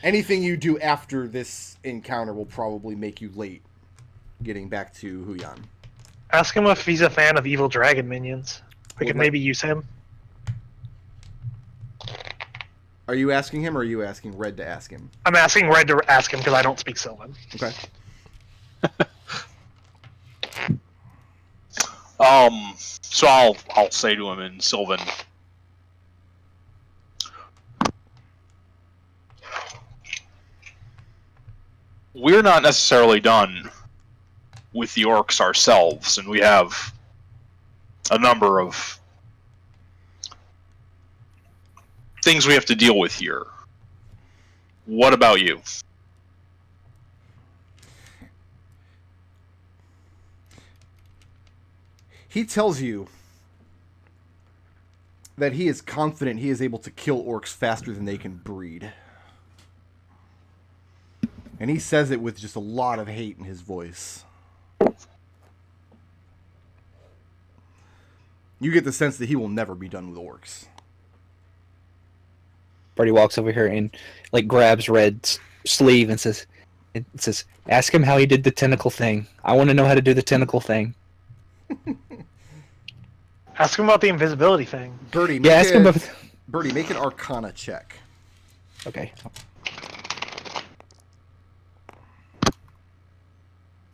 Anything you do after this encounter will probably make you late getting back to Huyan. Ask him if he's a fan of evil dragon minions. We could maybe use him. Are you asking him, or are you asking Red to ask him? I'm asking Red to ask him because I don't speak Sylvan. Okay. So I'll say to him in Sylvan. We're not necessarily done with the orcs ourselves, and we have a number of things we have to deal with here. What about you? He tells you that he is confident he is able to kill orcs faster than they can breed. And he says it with just a lot of hate in his voice. You get the sense that he will never be done with orcs. Birdie walks over here and like grabs Red's sleeve and says, "Ask him how he did the tentacle thing. I want to know how to do the tentacle thing." Ask him about the invisibility thing. Birdie, ask him about... Birdie, make an Arcana check. Okay.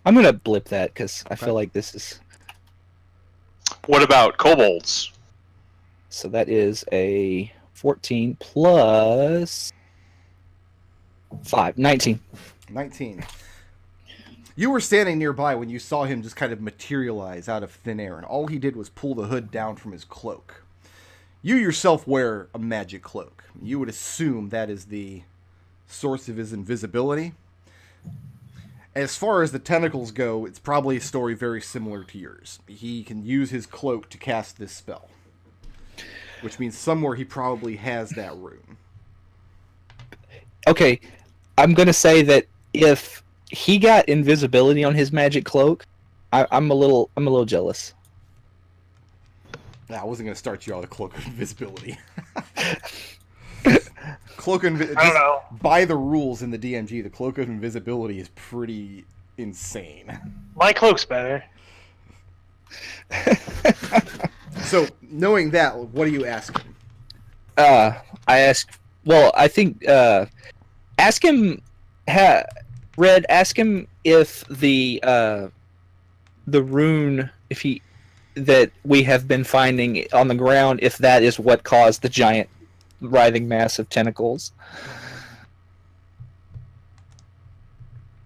I'm gonna blip that because I feel like this is. What about kobolds? So that is a 14 plus 5, 19. 19. You were standing nearby when you saw him just kind of materialize out of thin air, and all he did was pull the hood down from his cloak. You yourself wear a magic cloak. You would assume that is the source of his invisibility. As far as the tentacles go, it's probably a story very similar to yours. He can use his cloak to cast this spell, which means somewhere he probably has that rune. Okay, I'm gonna say that if he got invisibility on his magic cloak, I'm a little jealous. Nah, I wasn't gonna start you on the cloak of invisibility. I don't know. By the rules in the DMG, the cloak of invisibility is pretty insane. My cloak's better. So, knowing that, what do you ask him? I ask. Well, I think ask him. Red, ask him if the rune, if he that we have been finding on the ground, if that is what caused the giant writhing mass of tentacles.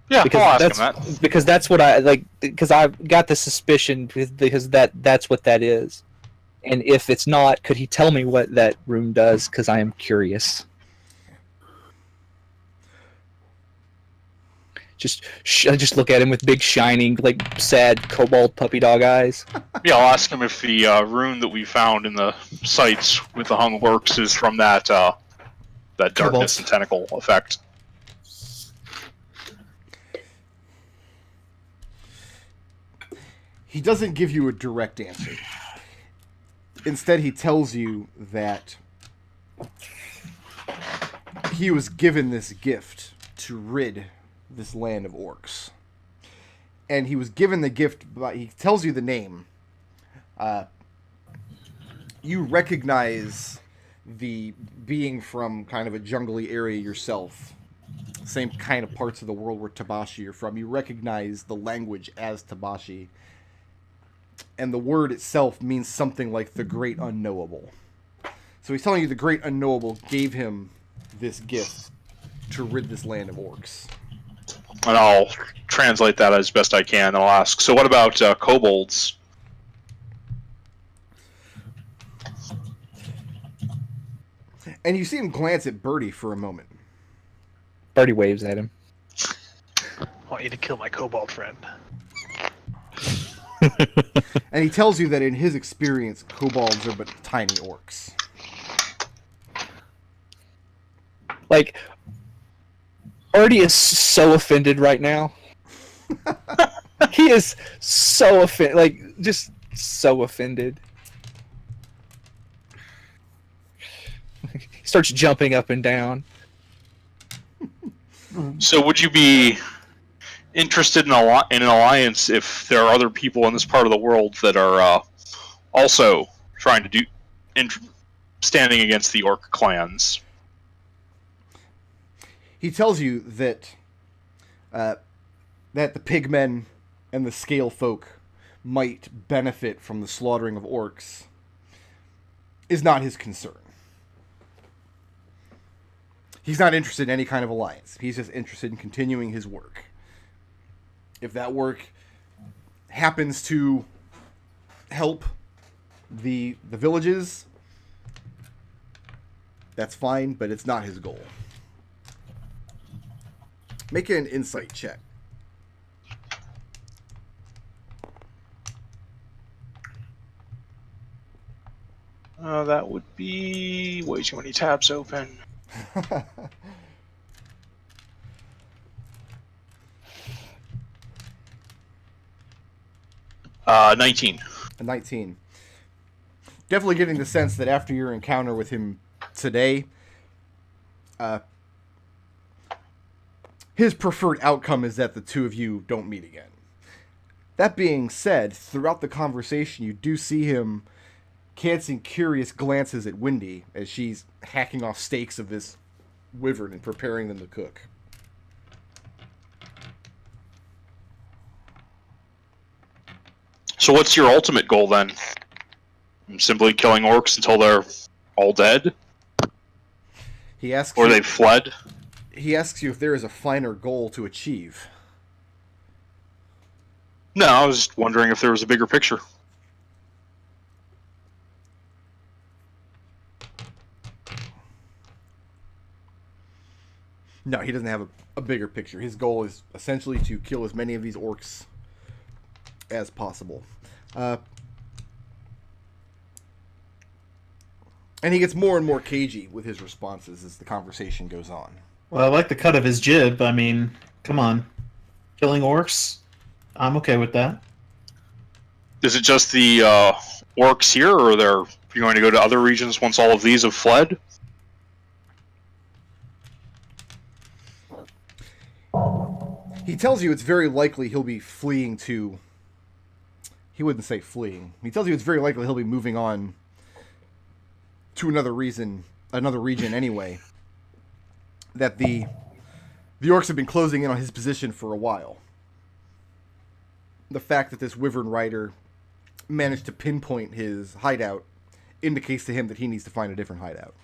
Yeah, because I'll ask him that. Because that's what I like. Because I've got the suspicion because that's what that is. And if it's not, could he tell me what that rune does? Because I am curious. I just look at him with big, shining, like sad kobold puppy dog eyes. Yeah, I'll ask him if the rune that we found in the sites with the hung works is from that darkness and tentacle effect. He doesn't give you a direct answer. Instead, he tells you that he was given this gift to rid this land of orcs. And he was given the gift, he tells you the name. You recognize the being from kind of a jungly area yourself. Same kind of parts of the world where Tabashi are from. You recognize the language as Tabashi. And the word itself means something like the Great Unknowable. So he's telling you the Great Unknowable gave him this gift to rid this land of orcs. And I'll translate that as best I can, and I'll ask, so what about kobolds? And you see him glance at Birdie for a moment. Birdie waves at him. I want you to kill my kobold friend. And he tells you that in his experience, kobolds are but tiny orcs. Like, Birdie is so offended right now. He is so offended, like, just so offended. He starts jumping up and down. So would you be interested in an alliance if there are other people in this part of the world that are also trying to standing against the orc clans? He tells you that that the pigmen and the scale folk might benefit from the slaughtering of orcs is not his concern. He's not interested in any kind of alliance. He's just interested in continuing his work. If that work happens to help the villages, that's fine, but it's not his goal. Make an insight check. That would be way too many tabs open. 19. A 19. Definitely getting the sense that after your encounter with him today, his preferred outcome is that the two of you don't meet again. That being said, throughout the conversation, you do see him casting curious glances at Wendy as she's hacking off steaks of this wyvern and preparing them to cook. So what's your ultimate goal then? Simply killing orcs until they're all dead? He asks or you, they've fled? He asks you if there is a finer goal to achieve. No, I was just wondering if there was a bigger picture. No, he doesn't have a bigger picture. His goal is essentially to kill as many of these orcs as possible. And he gets more and more cagey with his responses as the conversation goes on. Well, I like the cut of his jib. I mean, come on. Killing orcs? I'm okay with that. Is it just the orcs here, or are you going to go to other regions once all of these have fled? He tells you it's very likely he'll be fleeing to... He wouldn't say fleeing. He tells you it's very likely he'll be moving on to another region anyway. That the orcs have been closing in on his position for a while. The fact that this wyvern rider managed to pinpoint his hideout indicates to him that he needs to find a different hideout.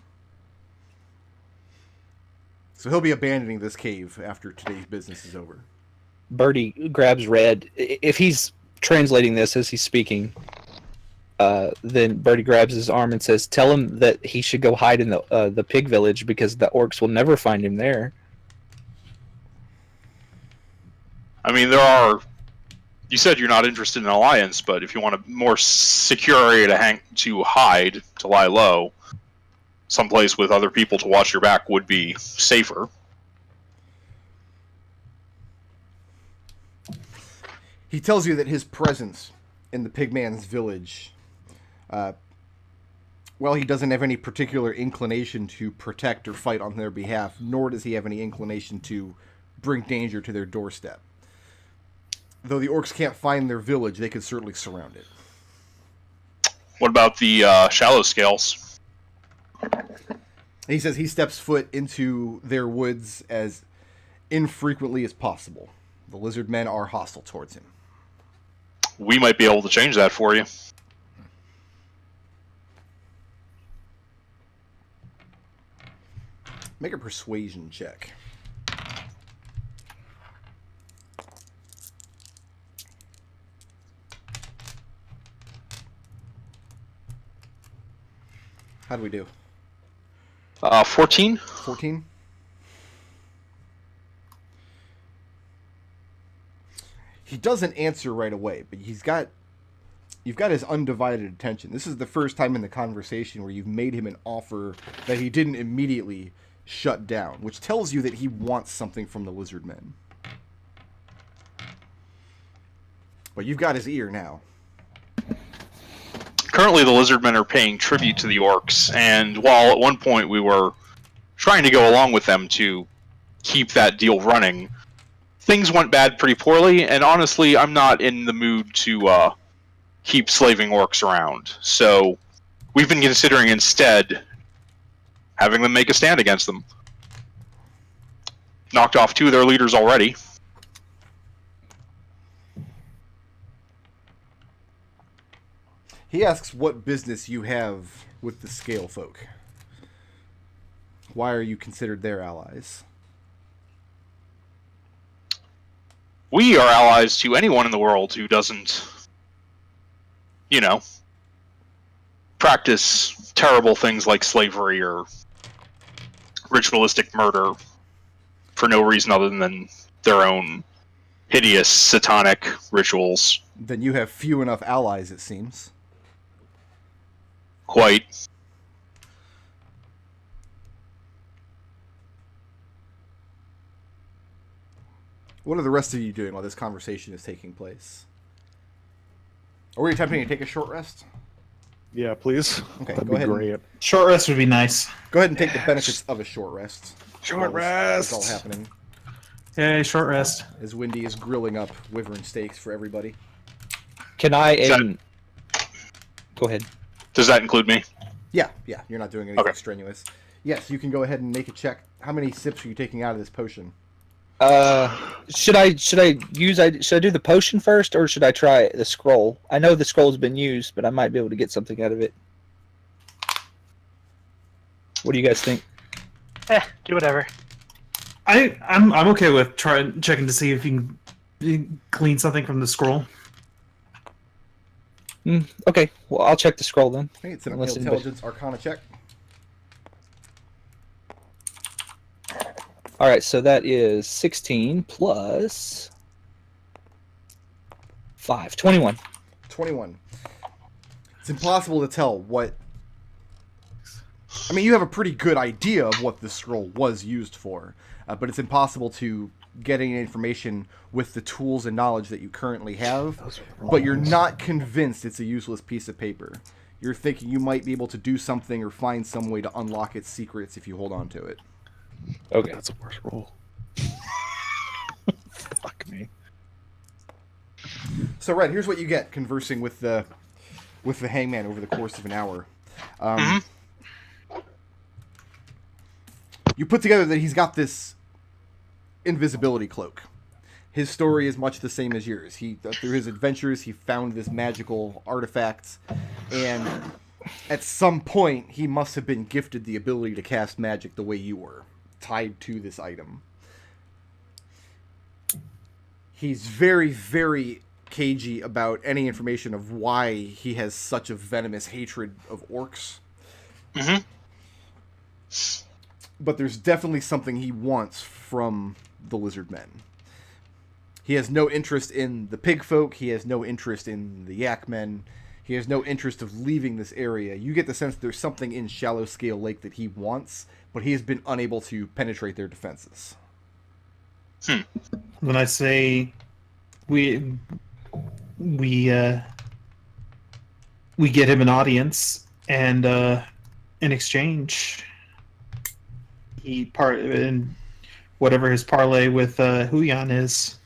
So he'll be abandoning this cave after today's business is over. Birdie grabs Red. If he's translating this as he's speaking, then Birdie grabs his arm and says, "Tell him that he should go hide in the pig village because the orcs will never find him there." I mean, you said you're not interested in an alliance, but if you want a more secure area to hide, to lie low, someplace with other people to watch your back would be safer. He tells you that his presence in the pigman's village, well, he doesn't have any particular inclination to protect or fight on their behalf, nor does he have any inclination to bring danger to their doorstep. Though the orcs can't find their village, they could certainly surround it. What about the shallow scales? He says he steps foot into their woods as infrequently as possible. The lizard men are hostile towards him. We might be able to change that for you. Make a persuasion check. How do we do? 14? 14? He doesn't answer right away, but you've got his undivided attention. This is the first time in the conversation where you've made him an offer that he didn't immediately shut down, which tells you that he wants something from the lizard men. But you've got his ear now. Currently, the lizard men are paying tribute to the orcs, and while at one point we were trying to go along with them to keep that deal running. Things went bad pretty poorly, and honestly, I'm not in the mood to keep slaving orcs around. So we've been considering instead having them make a stand against them. Knocked off 2 of their leaders already. He asks what business you have with the Scale folk. Why are you considered their allies? We are allies to anyone in the world who doesn't, practice terrible things like slavery or ritualistic murder for no reason other than their own hideous satanic rituals. Then you have few enough allies, it seems. Quite. What are the rest of you doing while this conversation is taking place? Are we attempting to take a short rest? Yeah, please. Okay, That'd go be ahead. great. Short rest would be nice. Go ahead and take the benefits of a short rest. Short That's rest. all happening. Yay, short rest. As Windy is grilling up wyvern steaks for everybody. Can I? Is that- Go ahead. Does that include me? Yeah, you're not doing anything Okay. strenuous. Yes, you can go ahead and make a check. How many sips are you taking out of this potion? Should I do the potion first, or should I try the scroll? I know the scroll's been used, but I might be able to get something out of it. What do you guys think? Do whatever. I'm okay with checking to see if you can clean something from the scroll. Okay, well, I'll check the scroll then. I think it's an Unless anybody- intelligence arcana check. All right, so that is 16 plus 5, 21. 21. It's impossible to tell what... I mean, you have a pretty good idea of what the scroll was used for, but it's impossible to get any information with the tools and knowledge that you currently have, but you're not convinced it's a useless piece of paper. You're thinking you might be able to do something or find some way to unlock its secrets if you hold on to it. Okay. That's a worse roll. Fuck me. So, Red, here's what you get conversing with the hangman over the course of an hour. You put together that he's got this invisibility cloak. His story is much the same as yours. Through his adventures, he found this magical artifact, and at some point, he must have been gifted the ability to cast magic the way you were, tied to this item. He's very, very cagey about any information of why he has such a venomous hatred of orcs. Mm-hmm. But there's definitely something he wants from the lizard men. He has no interest in the pig folk. He has no interest in the yak men. He has no interest of leaving this area. You get the sense there's something in Shallow Scale Lake that he wants, but he has been unable to penetrate their defenses. When I say we get him an audience, and in exchange, he in whatever his parlay with Huyan is.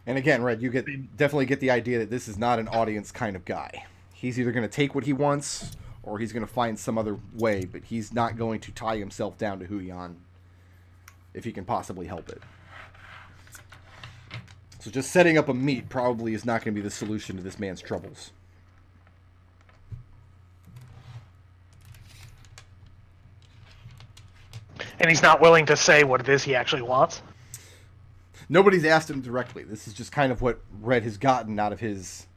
And again, Red, you definitely get the idea that this is not an audience kind of guy. He's either going to take what he wants, or he's going to find some other way, but he's not going to tie himself down to Huyan if he can possibly help it. So just setting up a meet probably is not going to be the solution to this man's troubles. And he's not willing to say what it is he actually wants. Nobody's asked him directly. This is just kind of what Red has gotten out of his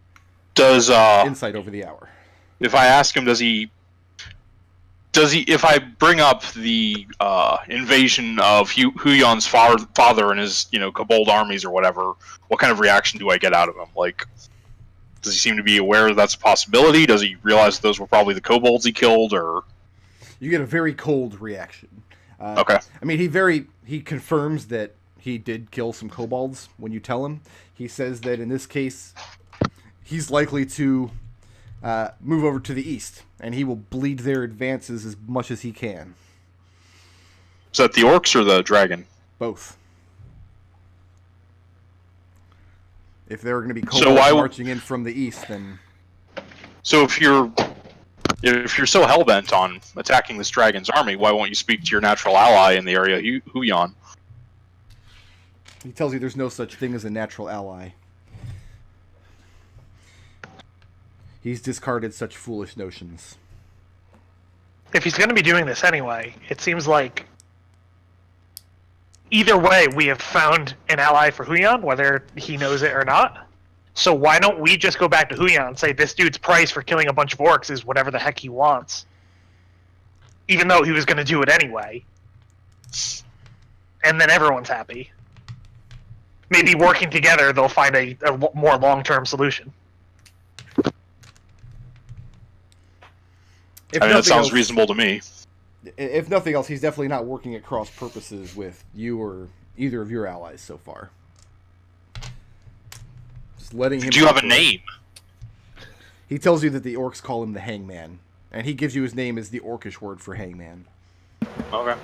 Does insight over the hour. if I ask him, does he? If I bring up the invasion of Huyan's father and his, Kobold armies or whatever, what kind of reaction do I get out of him? Like, does he seem to be aware that that's a possibility? Does he realize that those were probably the kobolds he killed, or? You get a very cold reaction. Okay. I mean, he confirms that he did kill some kobolds when you tell him. He says that in this case, he's likely to move over to the east, and he will bleed their advances as much as he can. Is that the orcs or the dragon? Both. If there were going to be So kobolds why w- marching in from the east, then So if you're so hell-bent on attacking this dragon's army, why won't you speak to your natural ally in the area, Huyan? he tells you there's no such thing as a natural ally. He's discarded such foolish notions. If he's going to be doing this anyway, it seems like either way we have found an ally for Huyan, whether he knows it or not. So why don't we just go back to Huyan and say this dude's price for killing a bunch of orcs is whatever the heck he wants, even though he was going to do it anyway, and then everyone's happy. Maybe working together they'll find a more long-term solution. If I mean, that nothing sounds else- reasonable to me. If nothing else, he's definitely not working at cross purposes with you or either of your allies so far. Just letting him. Do you have a operate. name? He tells you that the orcs call him the Hangman, and he gives you his name as the orcish word for hangman. Okay.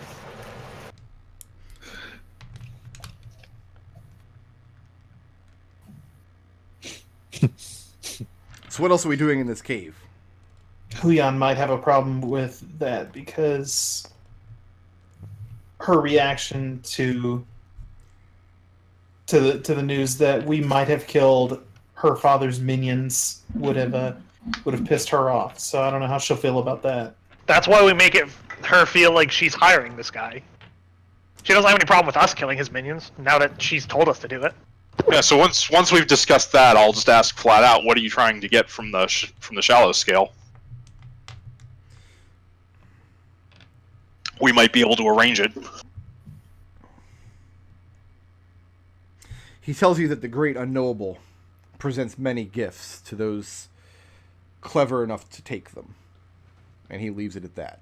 So what else are we doing in this cave? Huyan might have a problem with that because her reaction to the news that we might have killed her father's minions would have pissed her off. So I don't know how she'll feel about that. That's why we make her feel like she's hiring this guy. She doesn't have any problem with us killing his minions, now that she's told us to do it. Yeah. So once we've discussed that, I'll just ask flat out, what are you trying to get from the shallow scale? We might be able to arrange it. He tells you that the great unknowable presents many gifts to those clever enough to take them. And he leaves it at that.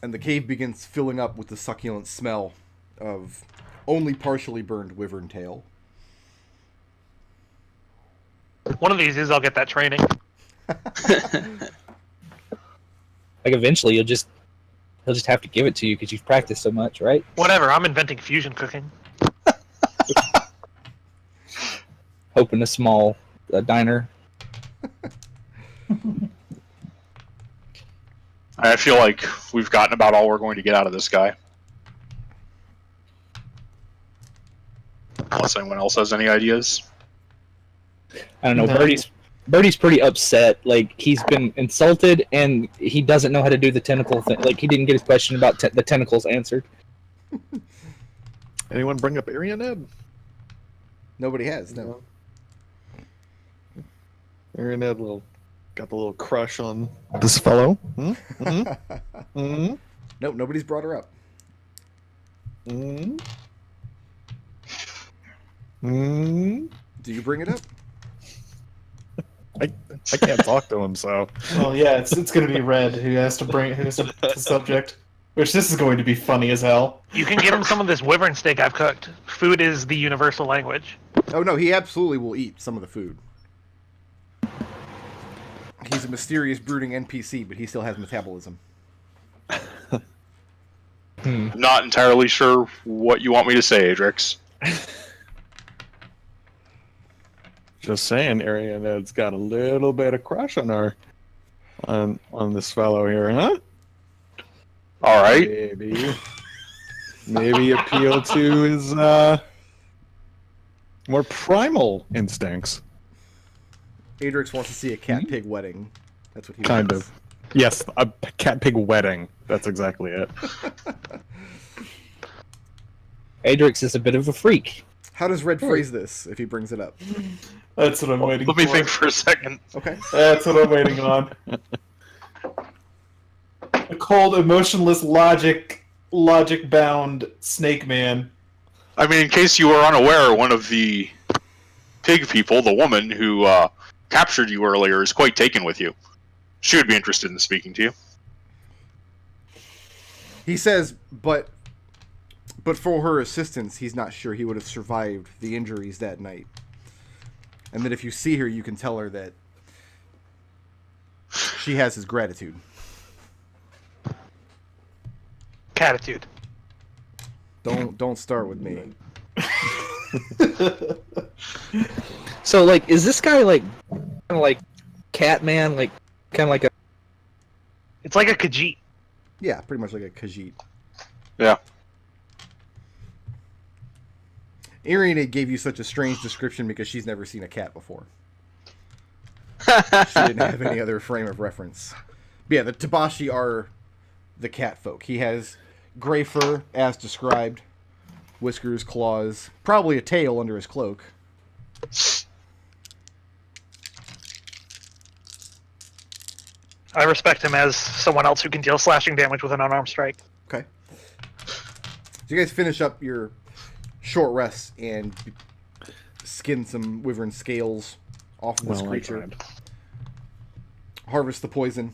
And the cave begins filling up with the succulent smell of only partially burned wyvern tail. One of these is I'll get that training. Like eventually he'll just have to give it to you because you've practiced so much, right? Whatever, I'm inventing fusion cooking. Open a small diner. I feel like we've gotten about all we're going to get out of this guy. Unless anyone else has any ideas. I don't know. No. Birdie's pretty upset. Like he's been insulted, and he doesn't know how to do the tentacle thing. Like he didn't get his question about the tentacles answered. Anyone bring up Arianed? Nobody has, no. Arianed got the little crush on this fellow. Hmm? Mm-hmm. Mm-hmm. Nope, nobody's brought her up. Mm-hmm. Mm-hmm. Do you bring it up? I can't talk to him, so Well, yeah, it's going to be Red who has to the subject. Which this is going to be funny as hell. You can give him some of this wyvern steak I've cooked. Food is the universal language. Oh no, he absolutely will eat some of the food. He's a mysterious brooding NPC, but he still has metabolism. I'm not entirely sure what you want me to say, Adrex. just saying, Arianed's got a little bit of crush on her, on this fellow here, huh? All right. Maybe appeal to his more primal instincts. Adrex wants to see a cat-pig wedding. That's what he Kind wants. of. Yes, a cat pig wedding. That's exactly it. Adrex is a bit of a freak. How does Red phrase this if he brings it up? That's what I'm waiting Let me for. think for a second. Okay. That's what I'm waiting on. A cold, emotionless, logic-bound snake man. I mean, in case you were unaware, one of the pig people, the woman who captured you earlier, is quite taken with you. She would be interested in speaking to you. He says, but But for her assistance, he's not sure he would have survived the injuries that night. And that if you see her, you can tell her that she has his gratitude. Catitude. Don't start with me. So, like, is this guy, like, kind of like Catman? Like, kind of like a... It's like a Khajiit. Yeah, pretty much like a Khajiit. Yeah. Irina gave you such a strange description because she's never seen a cat before. She didn't have any other frame of reference. But yeah, the Tabashi are the cat folk. He has gray fur, as described, whiskers, claws, probably a tail under his cloak. I respect him as someone else who can deal slashing damage with an unarmed strike. Okay. So you guys finish up your short rest and skin some wyvern scales off of this creature. Harvest the poison.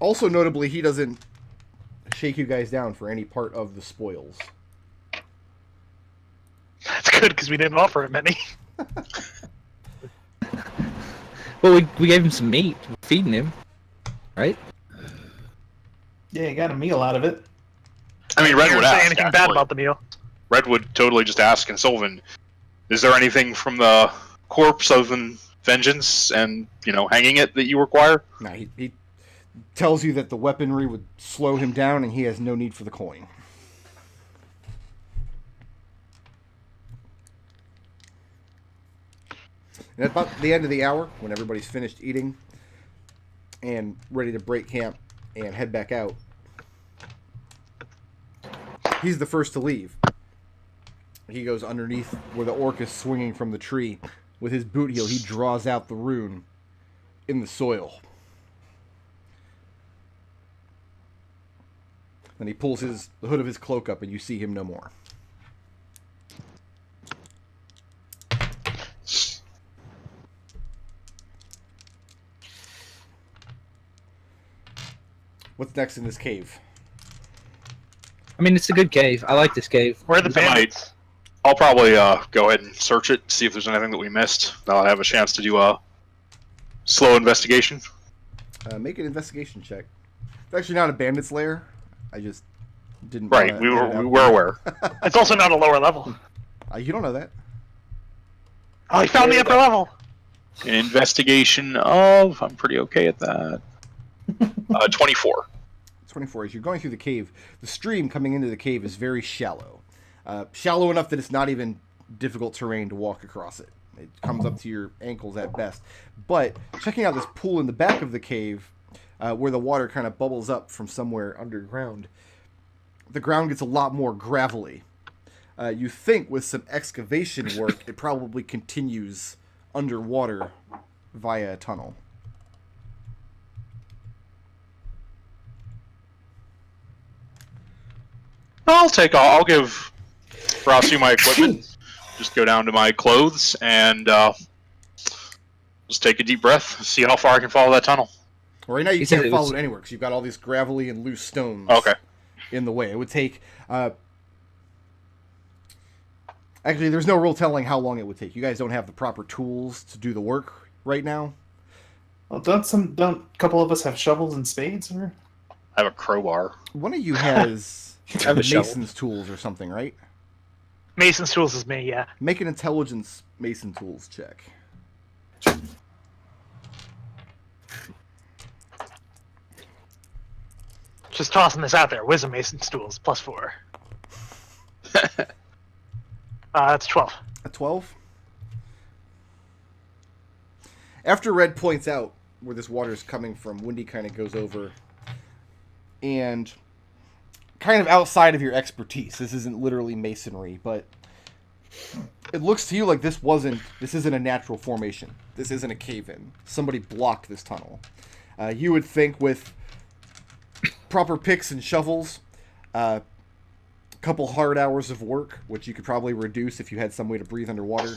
Also notably, he doesn't shake you guys down for any part of the spoils. That's good, because we didn't offer him any. Well, we gave him some meat. We're feeding him. Right? Yeah, you got a meal out of it. I mean, You Red didn't would say ask. anything bad actually. about the meal. Red would totally just ask, and Sylvan, is there anything from the corpse of vengeance and, hanging it that you require? Now, he tells you that the weaponry would slow him down and he has no need for the coin. And at about the end of the hour, when everybody's finished eating and ready to break camp and head back out, he's the first to leave. He goes underneath where the orc is swinging from the tree. With his boot heel, he draws out the rune in the soil. Then he pulls the hood of his cloak up and you see him no more. What's next in this cave? I mean, it's a good cave. I like this cave. Where are the bandits? I'll probably go ahead and search it, see if there's anything that we missed. Now that I have a chance to do a slow investigation. Make an investigation check. It's actually not a bandit's lair. I just didn't. Right, we were aware. It's also not a lower level. You don't know that. Oh, he found the upper level. An investigation of... I'm pretty okay at that. 24. 24. As you're going through the cave, the stream coming into the cave is very shallow. Shallow enough that it's not even difficult terrain to walk across it. It comes up to your ankles at best. But checking out this pool in the back of the cave, where the water kind of bubbles up from somewhere underground, the ground gets a lot more gravelly. You think with some excavation work, it probably continues underwater via a tunnel. I'll give Raazu my equipment. Just go down to my clothes and just take a deep breath. See how far I can follow that tunnel. Well, right now you He said can't it follow was- it anywhere because you've got all these gravelly and loose stones Okay. in the way. It would take... actually, there's no real telling how long it would take. You guys don't have the proper tools to do the work right now. Well, don't a couple of us have shovels and spades? Or I have a crowbar. One of you has have a shovel. mason's tools or something, right? Mason's tools is me, yeah. Make an intelligence mason tools check. Just tossing this out there. Wisdom Mason's tools, +4. That's 12. A 12? After Red points out where this water is coming from, Windy kind of goes over and kind of outside of your expertise. This isn't literally masonry, but it looks to you like this isn't a natural formation. This isn't a cave-in. Somebody blocked this tunnel. You would think with proper picks and shovels, a couple hard hours of work, which you could probably reduce if you had some way to breathe underwater,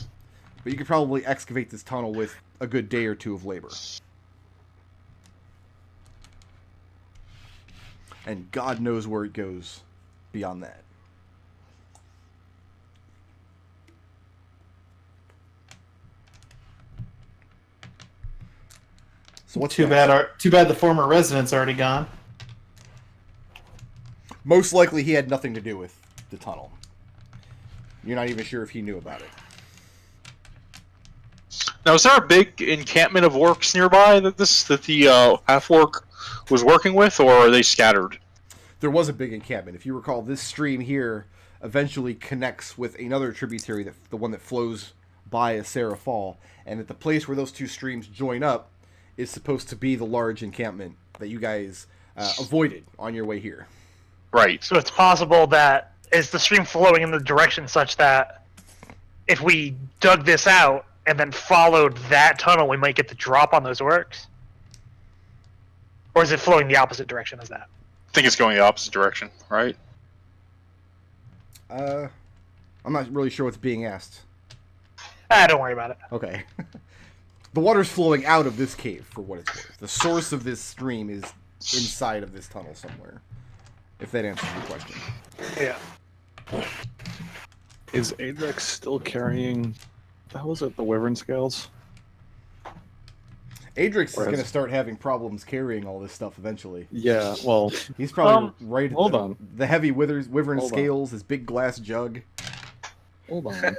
but you could probably excavate this tunnel with a good day or two of labor. And God knows where it goes beyond that. So what's Too next? bad. Too bad the former resident's already gone. Most likely he had nothing to do with the tunnel. You're not even sure if he knew about it. Now, is there a big encampment of orcs nearby that the half-orc was working with, or are they scattered? There was a big encampment. If you recall, this stream here eventually connects with another tributary, the one that flows by Asera Fall, and at the place where those two streams join up is supposed to be the large encampment that you guys avoided on your way here. Right. So it's possible that is the stream flowing in the direction such that if we dug this out and then followed that tunnel, we might get the drop on those orcs? Or is it flowing the opposite direction as that? I think it's going the opposite direction, right? I'm not really sure what's being asked. Don't worry about it. Okay. The water's flowing out of this cave, for what it's worth. The source of this stream is inside of this tunnel somewhere. If that answers your question. Yeah. Is Adrex still carrying... How was it? The wyvern scales? Adrex is Whereas- going to start having problems carrying all this stuff eventually. Yeah, well... He's probably right at hold on. the heavy wyvern Hold on. scales, his big glass jug. Hold on.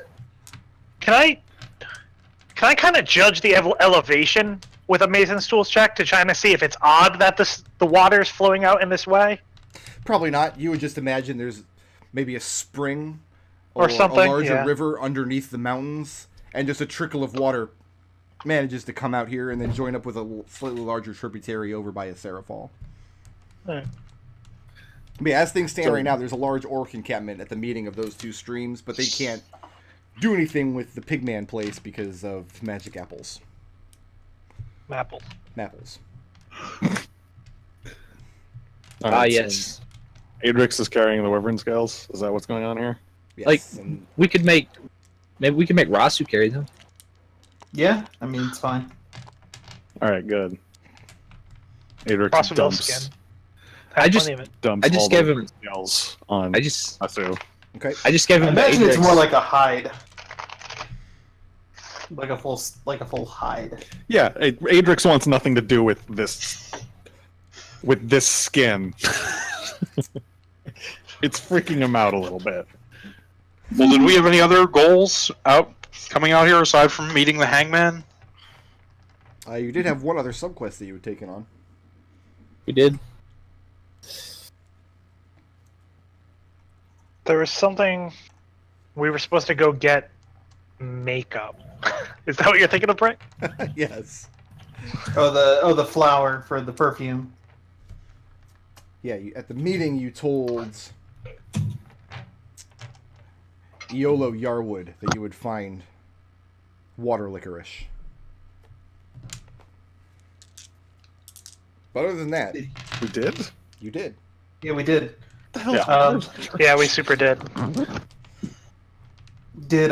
Can I kind of judge the elevation with a Mason's Tools check to try to see if it's odd that the water is flowing out in this way? Probably not. You would just imagine there's maybe a spring Or something, a larger yeah. river underneath the mountains, and just a trickle of water manages to come out here and then join up with a slightly larger tributary over by Asera Fall. Right. But yeah, as things stand So- right now, there's a large orc encampment at the meeting of those two streams, but they can't do anything with the Pigman place because of magic apples. Maple. Mapples. Alright, so yes. Adrex is carrying the wyvern scales? Is that what's going on here? Yes. Like- and Maybe we could make Raazu carry them. Yeah, I mean it's fine. Alright, good. Adrex Cross with dumps, skin. I just- Plenty of it. dumps I just all the gave wyvern him- scales on I just Raazu. okay. gave I him the imagine it's Adrex. more like a hide. Like a full hide. Yeah, Adrex wants nothing to do with this skin. It's freaking him out a little bit. Well, did we have any other goals coming out here aside from meeting the hangman? You did have one other subquest that you had taken on. We did. There was something we were supposed to go get makeup. Is that what you're thinking of, Brett? Yes. The flower for the perfume. Yeah, at the meeting you told Iolo Yarwood that you would find water licorice. But other than that, We did? you did. Yeah, we did. Yeah. Yeah, we super did. Did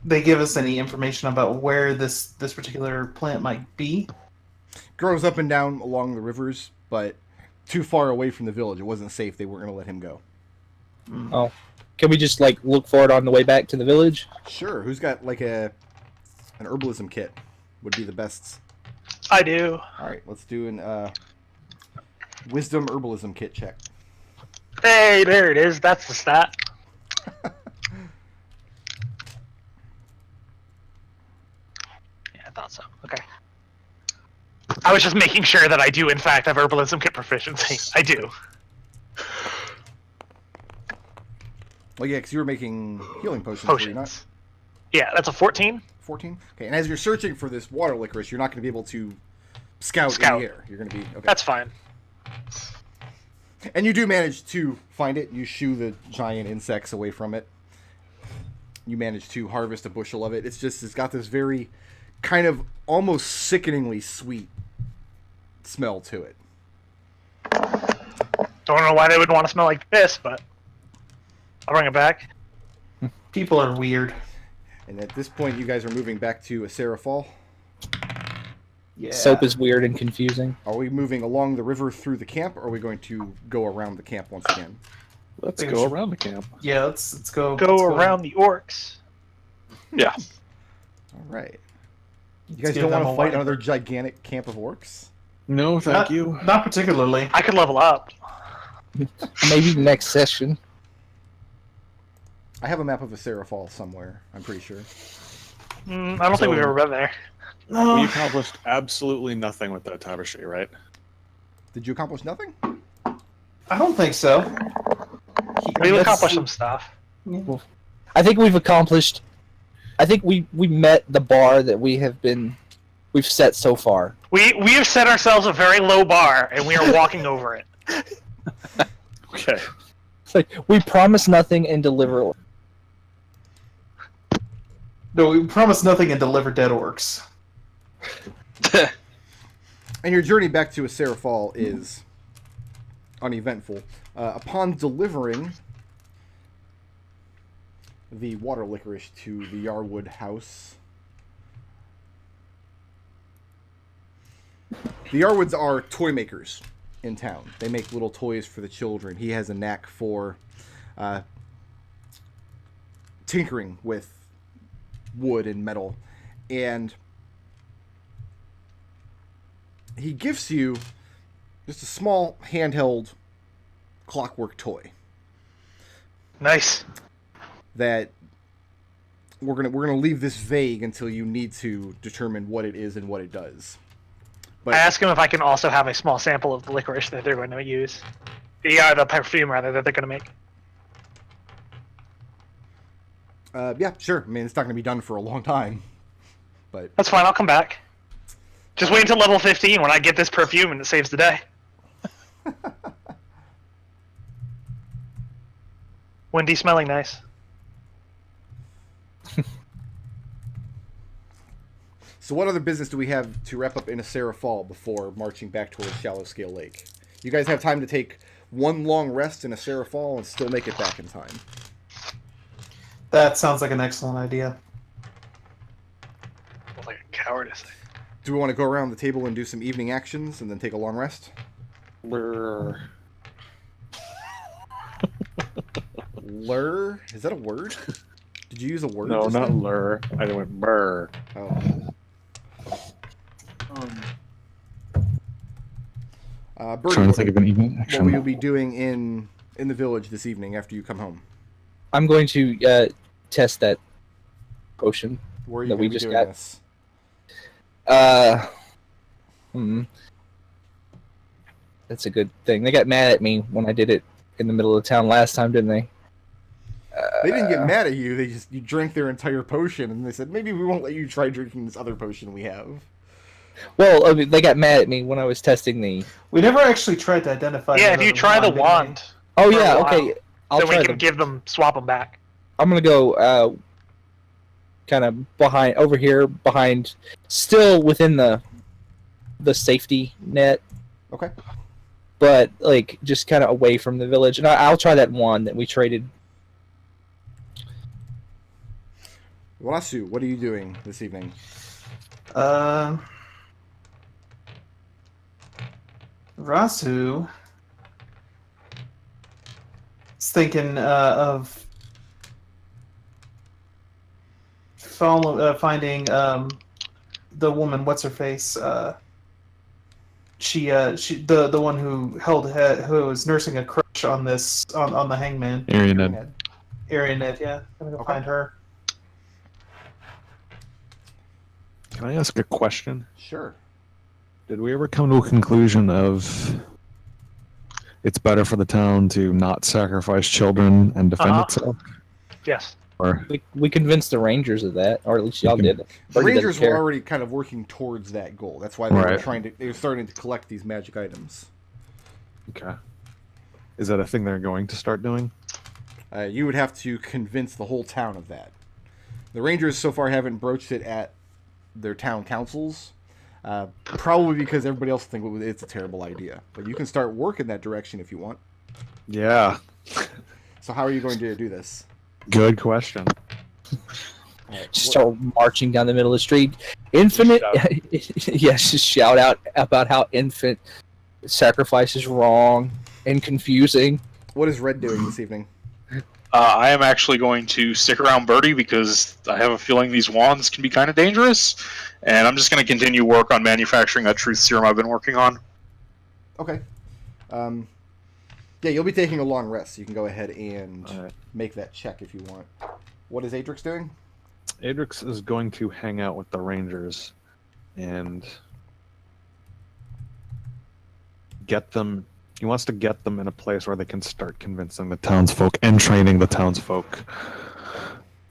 they give us any information about where this particular plant might be? Grows up and down along the rivers, but too far away from the village. It wasn't safe. They weren't going to let him go. Oh, can we just like look for it on the way back to the village? Sure. Who's got like an herbalism kit? Would be the best. I do. All right, let's do an wisdom herbalism kit check. Hey, there it is. That's the stat. Yeah, I thought so. Okay. I was just making sure that I do, in fact, have herbalism kit proficiency. I do. Well, yeah, because you were making healing potions, were you not? Potions. Yeah, that's a 14. 14? Okay, and as you're searching for this water licorice, you're not going to be able to scout in Scout. the air. You're going to be... Okay. That's fine. And you do manage to find it. You shoo the giant insects away from it. You manage to harvest a bushel of it. It's got this very kind of almost sickeningly sweet smell to it. Don't know why they would want to smell like this, but I'll bring it back. People are weird. And at this point, you guys are moving back to Asera Fall. Yeah. Soap is weird and confusing. Are we moving along the river through the camp, or are we going to go around the camp once again? Let's think go we should- around the camp. Yeah, let's go. Go let's around the orcs. Yeah. All right. You Let's guys give don't them want to a fight wide another berth. gigantic camp of orcs? No, thank Not, you. Not particularly. I could level up. Maybe the next session. I have a map of a Serafall somewhere, I'm pretty sure. I don't think we've ever been there. No. We accomplished absolutely nothing with that tapestry, right? Did you accomplish nothing? I don't think so. We accomplished some stuff. I think we've accomplished. I think we met the bar that we've set so far. We have set ourselves a very low bar, and we are walking over it. Okay. It's like we promise nothing and deliver. No, we promise nothing and deliver dead orcs. And your journey back to a Serafall is uneventful. Upon delivering the water licorice to the Yarwood house, the Yarwoods are toy makers in town. They make little toys for the children. He has a knack for tinkering with wood and metal, and he gives you just a small handheld clockwork toy Nice. that we're gonna leave this vague until you need to determine what it is and what it does. But I ask him if I can also have a small sample of the licorice that they're going to use. The perfume, rather, that they're going to make. yeah, sure. I mean, it's not gonna be done for a long time, but That's fine, I'll come back. Just wait until level 15 when I get this perfume and it saves the day. Wendy smelling nice. So what other business do we have to wrap up in a Serafall before marching back towards Shallow Scale Lake? You guys have time to take one long rest in a Serafall and still make it back in time. That sounds like an excellent idea. Like a cowardice. Do we want to go around the table and do some evening actions and then take a long rest? We're... Lure? Is that a word? Did you use a word? No, just not then? lure. I went burr. Oh. Birdie, Trying to think of an evening what will you action. be doing in the village this evening after you come home? I'm going to test that potion. Where are you That we going to be just doing got. this? That's a good thing. They got mad at me when I did it in the middle of town last time, didn't they? They didn't get mad at you. You drank their entire potion, and they said maybe we won't let you try drinking this other potion we have. Well, I mean, they got mad at me when I was testing the. We never actually tried to identify. Yeah, if the you try the did we? wand, Oh For a yeah, while. okay. I'll then we try can them. swap them back. I'm gonna go kind of behind over here, behind, still within the safety net, Okay. but like just kind of away from the village. And I'll try that one that we traded. Raazu, what are you doing this evening? Raazu is thinking of finding the woman. What's her face? She the one who who was nursing a crush on this on the hangman. Arianed. Arianed, yeah. I'm gonna go find her. Can I ask a question? Sure. Did we ever come to a conclusion of it's better for the town to not sacrifice children and defend Uh-huh. itself? Yes. Or We convinced the Rangers of that, or at least y'all did. The Birdie doesn't Rangers were care. already kind of working towards that goal. That's why they were Right. they were starting to collect these magic items. okay, is that a thing they're going to start doing? You would have to convince the whole town of that. The Rangers so far haven't broached it at their town councils, probably because everybody else thinks it's a terrible idea. But you can start work in that direction if you want. Yeah, So how are you going to do this? good question. Alright, Just start marching down the middle of the street. Infinite, yes, just shout out about how infant sacrifice is wrong and confusing. What is Red doing this evening? I am actually going to stick around Birdie because I have a feeling these wands can be kind of dangerous, and I'm just going to continue work on manufacturing that truth serum I've been working on. Okay. Yeah, you'll be taking a long rest, so you can go ahead and make that check if you want. What is Adrex doing? Adrex is going to hang out with the Rangers and get them. He wants to get them in a place where they can start convincing the townsfolk and training the townsfolk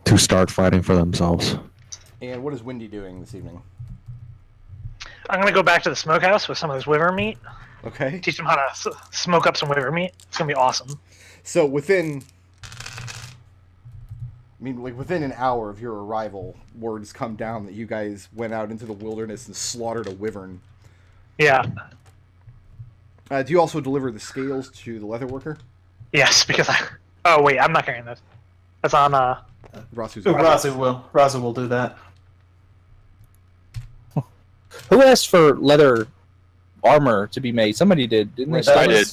to start fighting for themselves. And what is Windy doing this evening? I'm gonna go back to the smokehouse with some of this wyvern meat. Okay. Teach them how to smoke up some wyvern meat. It's gonna be awesome. So within an hour of your arrival, words come down that you guys went out into the wilderness and slaughtered a wyvern. Yeah. Do you also deliver the scales to the leather worker? Yes, because I. Oh wait, I'm not carrying this. That's on. Raazu's Raazu will do that. Who asked for leather armor to be made? Somebody did, didn't they? I did.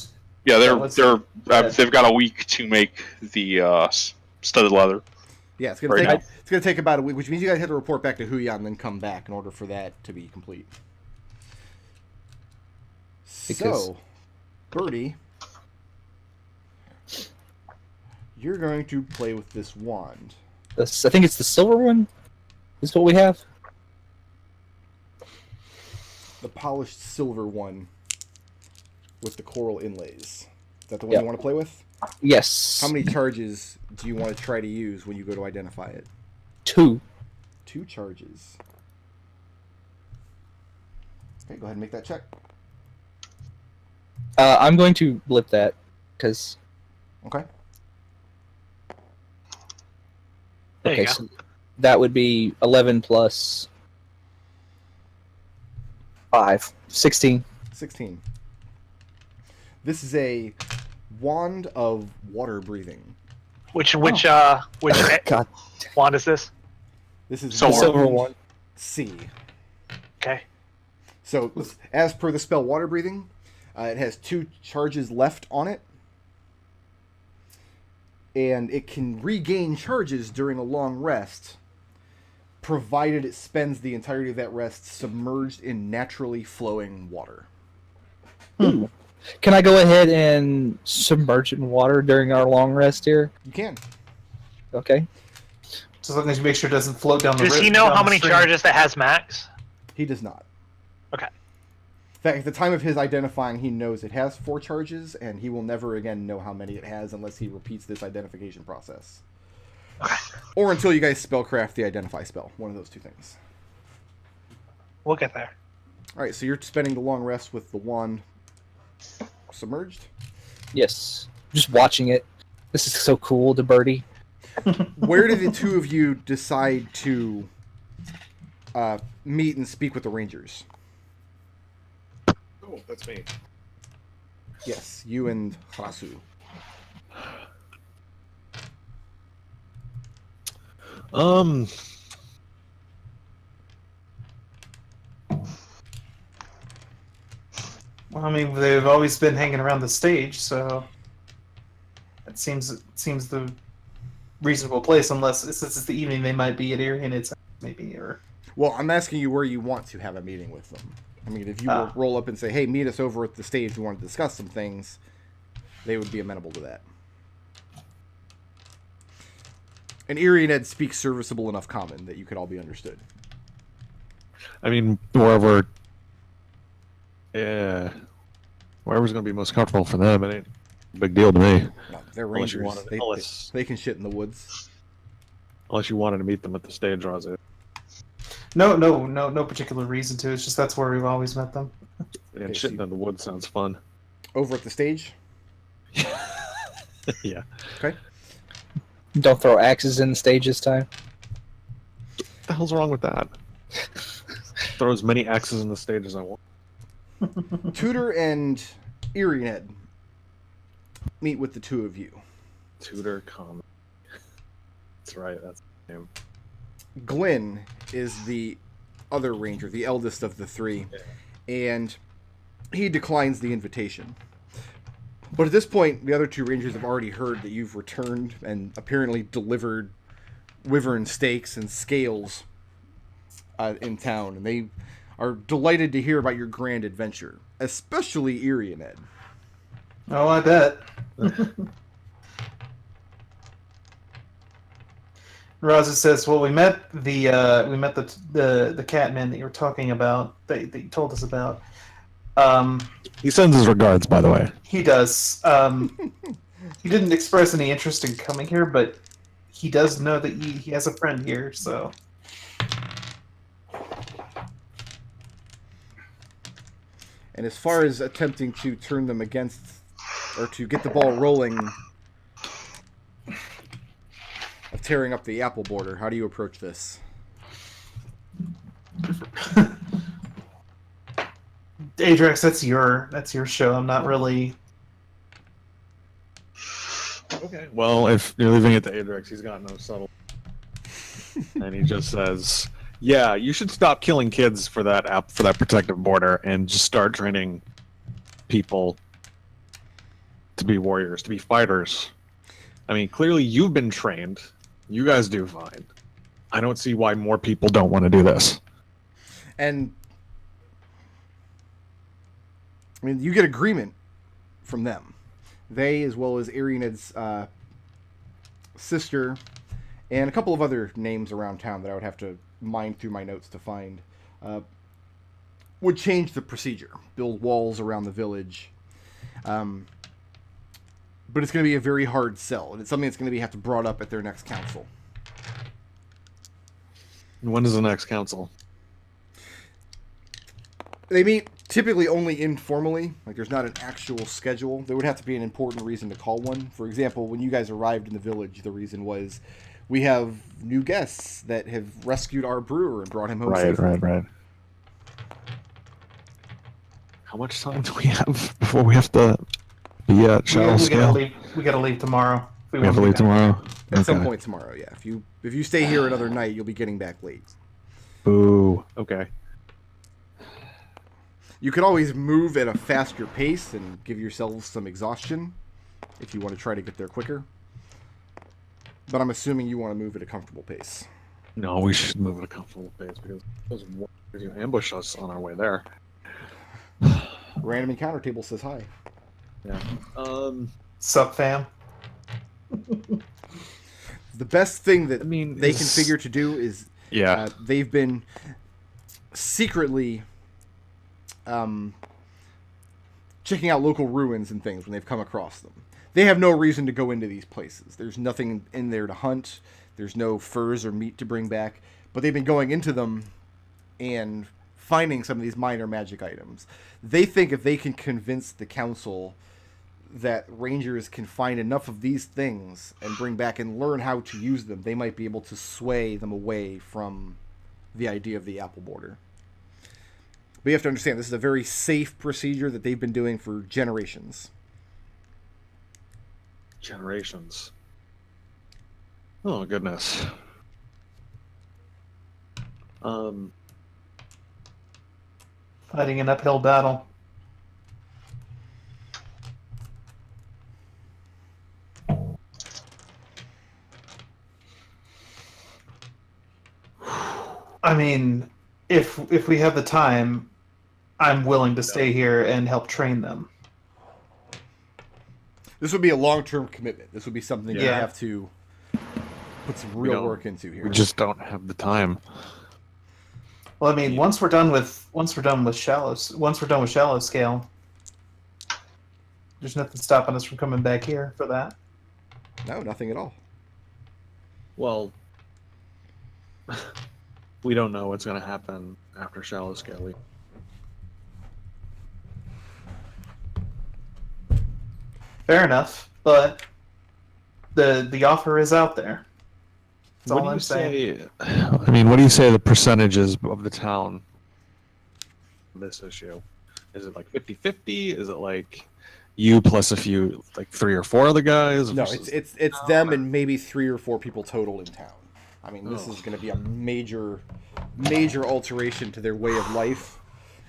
Yeah, yeah. they've got a week to make the studded leather. Yeah, it's gonna take about a week, which means you guys have to report back to Huyan and then come back in order for that to be complete. So, Birdie, you're going to play with this wand. I think it's the silver one. Is what we have. The polished silver one with the coral inlays. Is that the one you want to play with? Yes. How many charges do you want to try to use when you go to identify it? 2. 2 charges. Okay, go ahead and make that check. I'm going to blip that because. Okay. There you Okay, go. so that would be 11 plus 5, 16. 16. This is a wand of water breathing. Which God. wand is this? This is Silver. Silver one. C. Okay. So, as per the spell water breathing, it has 2 charges left on it. And it can regain charges during a long rest, provided it spends the entirety of that rest submerged in naturally flowing water. Can I go ahead and submerge it in water during our long rest here? You can. Okay. Just as long as you make sure it doesn't float down the Does river. he know how many charges that has max? He does not. Okay. In fact, at the time of his identifying, he knows it has 4 charges, and he will never again know how many it has unless he repeats this identification process. Okay. Or until you guys spellcraft the identify spell. One of those 2 things. We'll get there. Alright, so you're spending the long rest with the wand submerged? Yes. Just watching it. This is so cool to Birdie. Where did the 2 of you decide to meet and speak with the Rangers? Oh, that's me. Yes, you and Raazu. Well, I mean, they've always been hanging around the stage, so it seems the reasonable place. Unless since it's the evening, they might be at Arianid's, maybe, or. Well, I'm asking you where you want to have a meeting with them. I mean, if you roll up and say, hey, meet us over at the stage, we want to discuss some things, they would be amenable to that. And Arianid speaks serviceable enough common that you could all be understood. I mean, wherever's going to be most comfortable for them, it ain't a big deal to me. No, they're Unless you Rangers. wanted- They can shit in the woods. Unless you wanted to meet them at the stage, Raazu. No particular reason to. It's just that's where we've always met them. And Okay, shitting so- in the woods sounds fun. Over at the stage? Yeah. Okay. Don't throw axes in the stage this time. What the hell's wrong with that? Throw as many axes in the stage as I want. Tudor and Arianid meet with the 2 of you. Tudor common. That's right, that's the name. Glenn is the other ranger, the eldest of the 3, and he declines the invitation. But at this point, the other two rangers have already heard that you've returned and apparently delivered wyvern steaks and scales in town, and they are delighted to hear about your grand adventure, especially Erie and Ed. Oh, I bet. Raazu says, "Well, we met the catman that you were talking about. That you told us about. He sends his regards, by the way. He does. He didn't express any interest in coming here, but he does know that he has a friend here. So, And as far as attempting to turn them against, or to get the ball rolling of tearing up the apple border, how do you approach this? Adrex, that's your show. I'm not really. Okay. Well, if you're leaving it to Adrex, he's got no subtle. And he just says, "Yeah, you should stop killing kids for that protective border and just start training people to be warriors, to be fighters. I mean, clearly you've been trained. You guys do fine. I don't see why more people don't want to do this." And I mean, you get agreement from them. They, as well as Arianid's sister, and a couple of other names around town that I would have to mine through my notes to find, would change the procedure, build walls around the village. But it's going to be a very hard sell, and it's something that's going to have to be brought up at their next council. And when is the next council? They meet typically only informally. Like, there's not an actual schedule. There would have to be an important reason to call one. For example, when you guys arrived in the village, the reason was we have new guests that have rescued our brewer and brought him home safely. Right. How much time do we have before we have to be at Shadow Scale? We gotta leave tomorrow. We have to leave tomorrow? At some point tomorrow, yeah. If you stay here another night, you'll be getting back late. Boo. Okay. You could always move at a faster pace and give yourselves some exhaustion if you want to try to get there quicker. But I'm assuming you want to move at a comfortable pace. No, we should move at a comfortable pace because those warriors ambush us on our way there. Random encounter table says hi. Yeah. Sup, fam? The best thing that they can is- figure to do is they've been secretly checking out local ruins and things when they've come across them. They have no reason to go into these places. There's nothing in there to hunt. There's no furs or meat to bring back. But they've been going into them and finding some of these minor magic items. They think if they can convince the council that rangers can find enough of these things and bring back and learn how to use them, they might be able to sway them away from the idea of the apple border. But you have to understand, this is a very safe procedure that they've been doing for generations. Generations. Oh, goodness. Fighting an uphill battle. I mean, if we have the time, I'm willing to stay here and help train them. This would be a long-term commitment. This would be something you Yeah. have to put some real work into here. We just don't have the time. Well, I mean, once we're done with shallow scale, there's nothing stopping us from coming back here for that. No, nothing at all. Well, we don't know what's going to happen after Shallow Scale. Fair enough, but the offer is out there. That's all I'm saying. I mean, what do you say the percentages of the town on this issue? Is it like 50-50? Is it like you plus a few, like 3 or 4 other guys? No, versus- it's them and maybe 3 or 4 people total in town. I mean, this is going to be a major alteration to their way of life.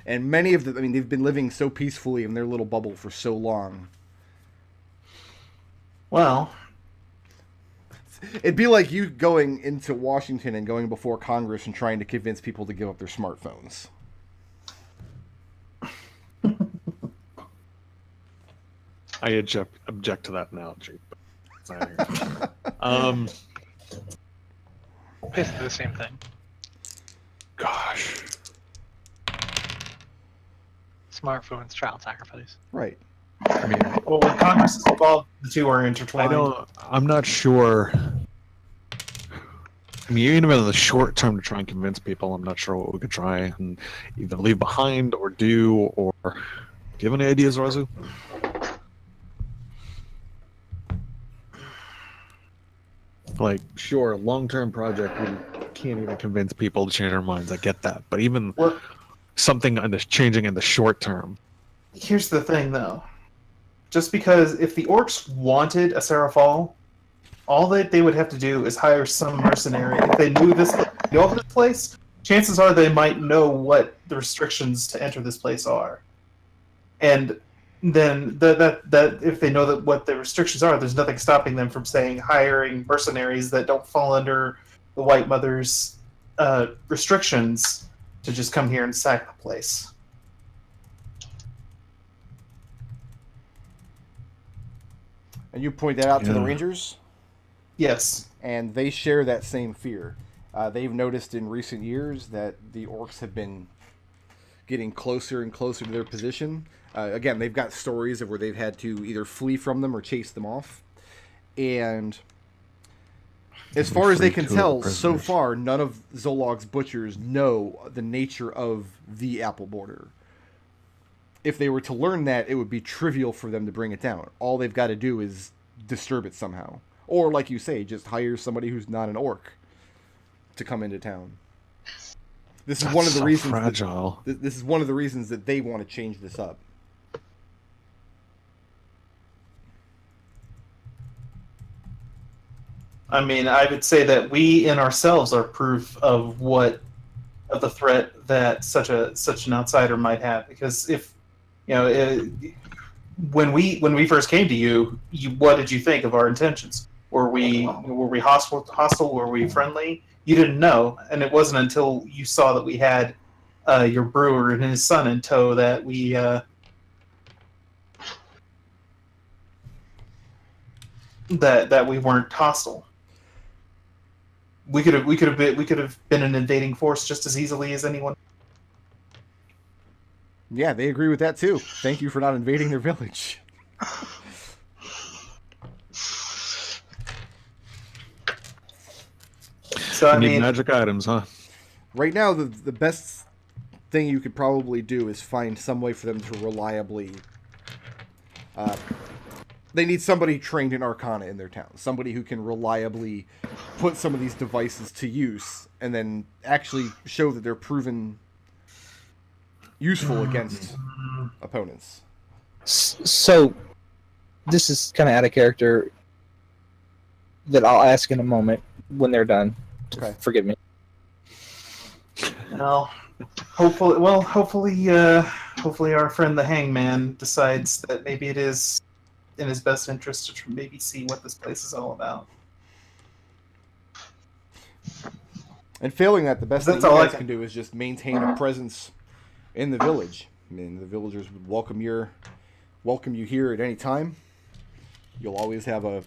And many of them, I mean, they've been living so peacefully in their little bubble for so long Well, It'd be like you going into Washington and going before Congress and trying to convince people to give up their smartphones. I object to that analogy. Basically the same thing. Gosh. Smartphones, child sacrifice. Right. I mean, well, when Congress is involved, the two are intertwined. I'm not sure. I mean, even in the short term to try and convince people, I'm not sure what we could try and either leave behind or do, or... Do you have any ideas, Raazu? Like, sure, long-term project, we can't even convince people to change their minds. I get that. But even something changing in the short term. Here's the thing, though. Just because if the orcs wanted a Serafal, all that they would have to do is hire some mercenary. If they knew this place, chances are they might know what the restrictions to enter this place are. And then that if they know that what the restrictions are, there's nothing stopping them from saying hiring mercenaries that don't fall under the White Mother's restrictions to just come here and sack the place. And you point that out to the Rangers? Yes. And they share that same fear. They've noticed in recent years that the orcs have been getting closer and closer to their position. Again, they've got stories of where they've had to either flee from them or chase them off. And as far as they can tell, so far, none of Zolog's butchers know the nature of the apple border. If they were to learn that, it would be trivial for them to bring it down. All they've got to do is disturb it somehow. Or, like you say, just hire somebody who's not an orc to come into town. This is one of the reasons. Fragile. This is one of the reasons that they want to change this up. I mean, I would say that we in ourselves are proof of the threat that such an outsider might have. Because if when we first came to you, what did you think of our intentions? Were we hostile? Were we friendly? You didn't know, and it wasn't until you saw that we had your brewer and his son in tow that we that we weren't hostile. We could have been an invading force just as easily as anyone. Yeah, they agree with that too. Thank you for not invading their village. So I mean, magic items, huh? Right now, the best thing you could probably do is find some way for them to reliably. They need somebody trained in Arcana in their town. Somebody who can reliably put some of these devices to use and then actually show that they're proven useful against opponents. So, this is kind of out of character that I'll ask in a moment when they're done. Okay. Forgive me. Well, hopefully our friend the Hangman decides that maybe it is in his best interest to maybe see what this place is all about. And failing that, the best thing you all guys can do is just maintain a presence in the village. I mean, the villagers would welcome you here at any time. You'll always have a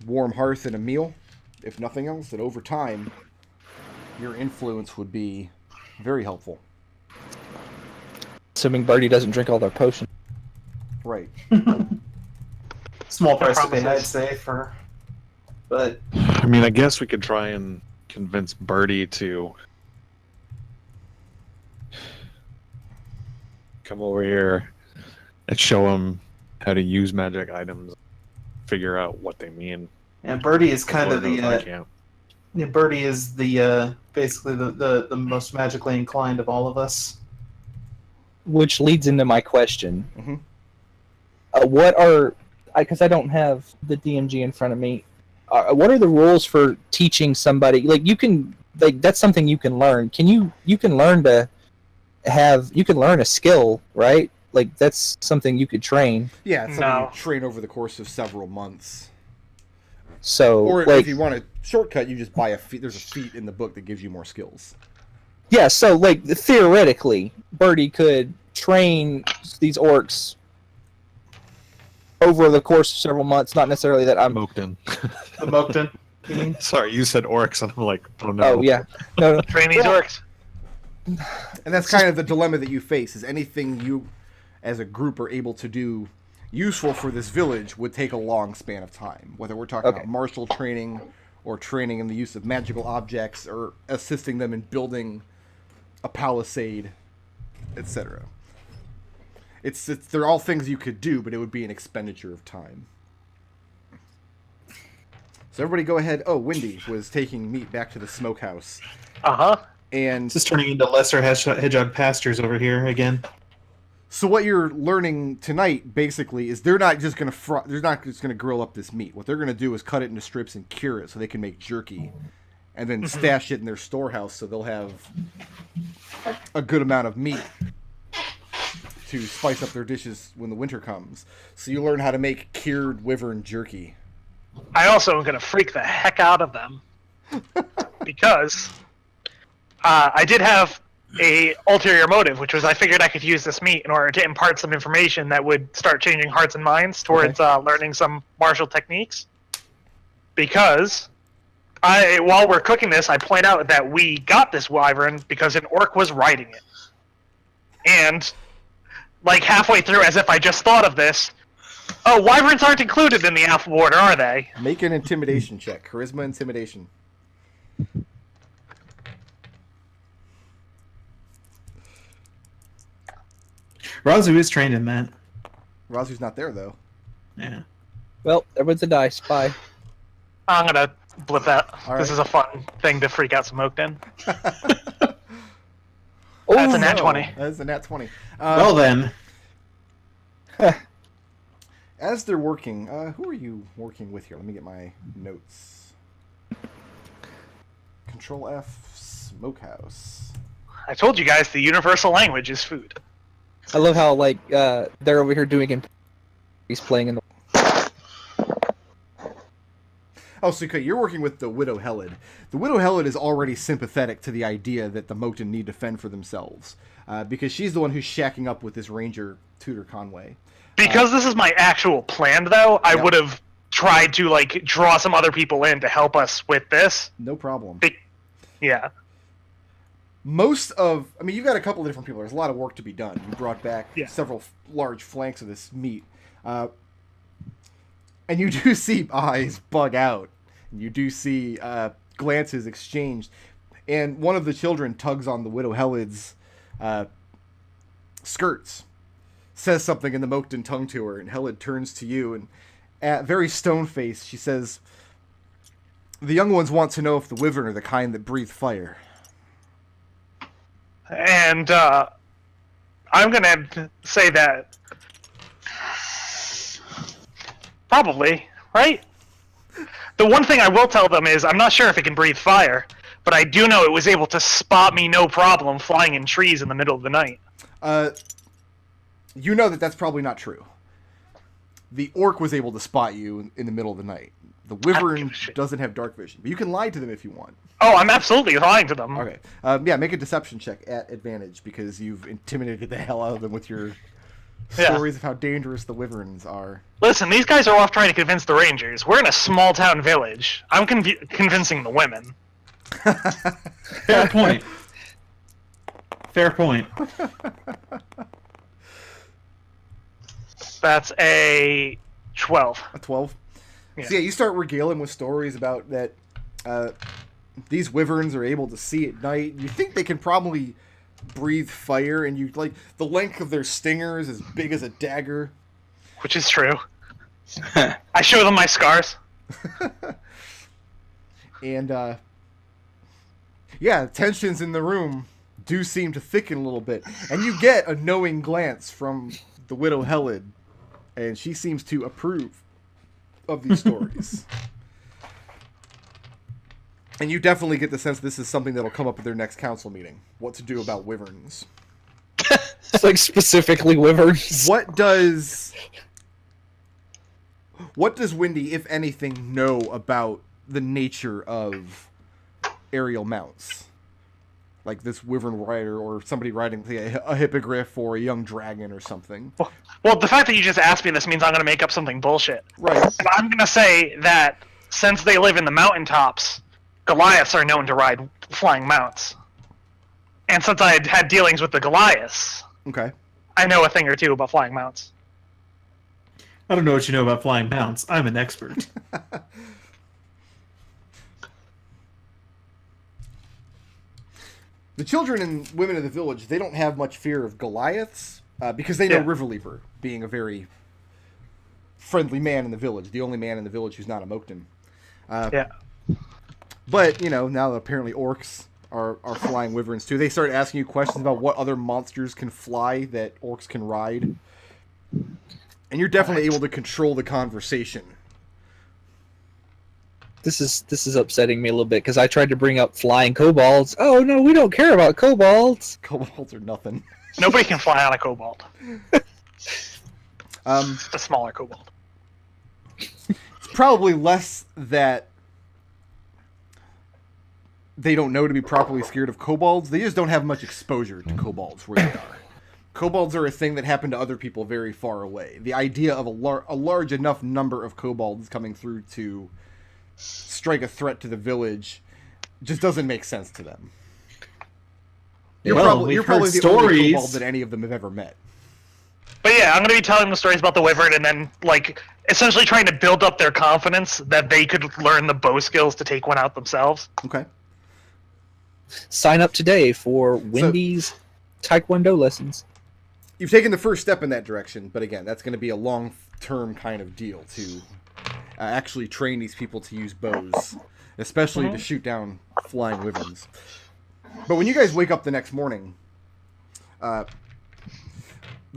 warm hearth and a meal, if nothing else. And over time, your influence would be very helpful. Assuming Birdie doesn't drink all their potions. Right. Small price to pay, I'd say, but I mean, I guess we could try and convince Birdie to come over here and show him how to use magic items, figure out what they mean. and Birdie is kind of can't. Birdie is the basically the most magically inclined of all of us. Which leads into my question. Mm-hmm. What are, because I don't have the DMG in front of me, what are the rules for teaching somebody? Like, you can, like, that's something you can learn. You can learn a skill, right? Like that's something you could train. Yeah, it's something No. you train over the course of several months. So, Or like, if you want a shortcut, you just buy a feat. There's a feat in the book that gives you more skills. yeah. So, like, theoretically, Birdie could train these orcs over the course of several months. Not necessarily that I'm. Moakton. The Moakton. Sorry, you said orcs, and I'm like, oh no. Oh yeah. No. Train these orcs. And that's kind of the dilemma that you face, is anything you, as a group, are able to do useful for this village would take a long span of time. Whether we're talking about martial training, or training in the use of magical objects, or assisting them in building a palisade, etc. They're all things you could do, but it would be an expenditure of time. So everybody go ahead. Oh, Wendy was taking meat back to the smokehouse. Uh-huh. And This is turning into lesser hedgehog pastures over here again. so what you're learning tonight, basically, is they're not just gonna grill up this meat. What they're gonna do is cut it into strips and cure it so they can make jerky, and then stash it in their storehouse so they'll have a good amount of meat to spice up their dishes when the winter comes. So you learn how to make cured wyvern jerky. I also am going to freak the heck out of them because I did have a ulterior motive, which was I figured I could use this meat in order to impart some information that would start changing hearts and minds towards learning some martial techniques. Because while we're cooking this, I point out that we got this wyvern because an orc was riding it. And like halfway through, as if I just thought of this, oh, wyverns aren't included in the alpha order, are they? Make an intimidation check. Charisma intimidation. Raazu is trained in that. Raazu's not there, though. Yeah. Well, everyone's a dice. Bye. I'm gonna blip that. All This right. is a fun thing to freak out some oak in. Oh, That's a nat No, 20. That is a nat 20. Well then, As they're working, who are you working with here? Let me get my notes. Control F, smokehouse. I told you guys the universal language is food. I love how like they're over here doing it. He's playing in the. Oh, so okay, you're working with the Widow Helid. The Widow Helid is already sympathetic to the idea that the Moakton need to fend for themselves, because she's the one who's shacking up with this ranger, Tudor Conway. Because this is my actual plan, though, I Yep. would have tried to like draw some other people in to help us with this. No problem. Yeah. You've got a couple of different people. There's a lot of work to be done. You brought back Yeah. several large flanks of this meat. And you do see eyes bug out. You do see glances exchanged. And one of the children tugs on the Widow Helid's skirts, says something in the Moakton tongue to her, and Helid turns to you, and at very stone-faced, she says, "The young ones want to know if the wyvern are the kind that breathe fire." And I'm gonna say that probably, right? The one thing I will tell them is I'm not sure if it can breathe fire, but I do know it was able to spot me no problem flying in trees in the middle of the night. You know that that's probably not true. The orc was able to spot you in the middle of the night. The give wyvern a shit. doesn't have dark vision, but you can lie to them if you want. Oh, I'm absolutely lying to them. Okay. Yeah, make a deception check at advantage because you've intimidated the hell out of them with your Yeah. stories of how dangerous the wyverns are. Listen, these guys are off trying to convince the Rangers. We're in a small town village. I'm convincing the women. fair point. Fair point. That's a 12. A 12? Yeah. So yeah, you start regaling with stories about that these wyverns are able to see at night. You think they can probably breathe fire, and you like the length of their stinger is as big as a dagger. Which is true. I show them my scars. And yeah, tensions in the room do seem to thicken a little bit, and you get a knowing glance from the Widow Helid, and she seems to approve of these stories. And you definitely get the sense this is something that'll come up at their next council meeting. What to do about wyverns. It's like specifically wyverns. What does Windy, if anything, know about the nature of aerial mounts? Like this wyvern rider or somebody riding a hippogriff or a young dragon or something. Well, the fact that you just asked me this means I'm going to make up something bullshit. Right. And I'm going to say that since they live in the mountaintops, Goliaths are known to ride flying mounts. And since I had had dealings with the Goliaths, Okay. I know a thing or two about flying mounts. I don't know what you know about flying mounts. I'm an expert. The children and women of the village, they don't have much fear of Goliaths because they know Yeah. River Leaper being a very friendly man in the village, the only man in the village who's not a Moakton. Yeah. But, now that apparently orcs are flying wyverns too, they start asking you questions about what other monsters can fly that orcs can ride. And you're definitely able to control the conversation. This is upsetting me a little bit because I tried to bring up flying kobolds. Oh no, we don't care about kobolds. Kobolds are nothing. Nobody can fly on a kobold. Um, A smaller kobold. It's probably less that they don't know to be properly scared of kobolds. They just don't have much exposure to kobolds where they are. Kobolds are a thing that happen to other people very far away. The idea of a large enough number of kobolds coming through to strike a threat to the village just doesn't make sense to them. You're Well, probably we've heard the only stories. kobold that any of them have ever met. But yeah, I'm going to be telling them stories about the wyvern and then, essentially trying to build up their confidence that they could learn the bow skills to take one out themselves. Okay. Sign up today for Wendy's Taekwondo lessons. You've taken the first step in that direction, but again, that's going to be a long-term kind of deal to actually train these people to use bows, especially to shoot down flying wyverns. But when you guys wake up the next morning, the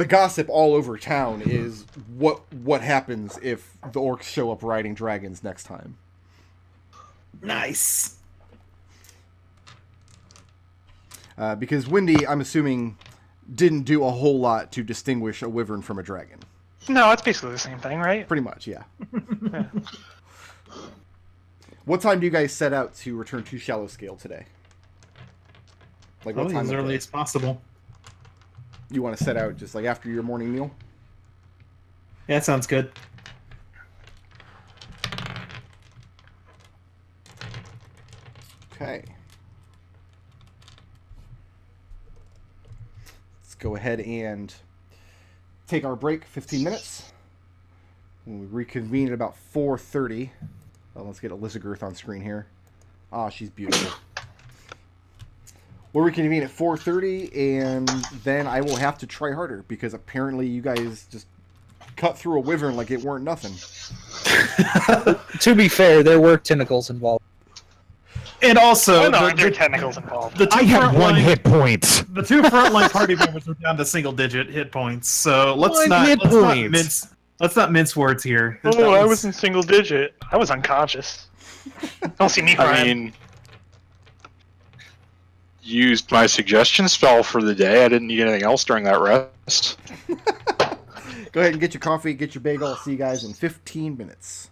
gossip all over town is what happens if the orcs show up riding dragons next time. Nice. Because Windy, I'm assuming, didn't do a whole lot to distinguish a wyvern from a dragon. No, it's basically the same thing, right? Pretty much, yeah. Yeah. What time do you guys set out to return to Shallow Scale today? Like what time As of early day? as possible. You want to set out just like after your morning meal? Yeah, that sounds good. Okay. Let's go ahead and take our break, 15 minutes. When we reconvene at about 4:30. Let's get Elizagirth on screen here. Ah, she's beautiful. We'll reconvene at 4:30, and then I will have to try harder because apparently you guys just cut through a wyvern like it weren't nothing. To be fair, there were tentacles involved. And also, Oh, no, the, there are the, tentacles involved. the two I have frontline- one hit point. The two frontline party members are down to single-digit hit points, so let's One not hit let's not points. mince words here. Oh, That I was in single digit. I was unconscious. Don't see me I crying. mean, used my suggestion spell for the day. I didn't need anything else during that rest. Go ahead and get your coffee, get your bagel. I'll see you guys in 15 minutes.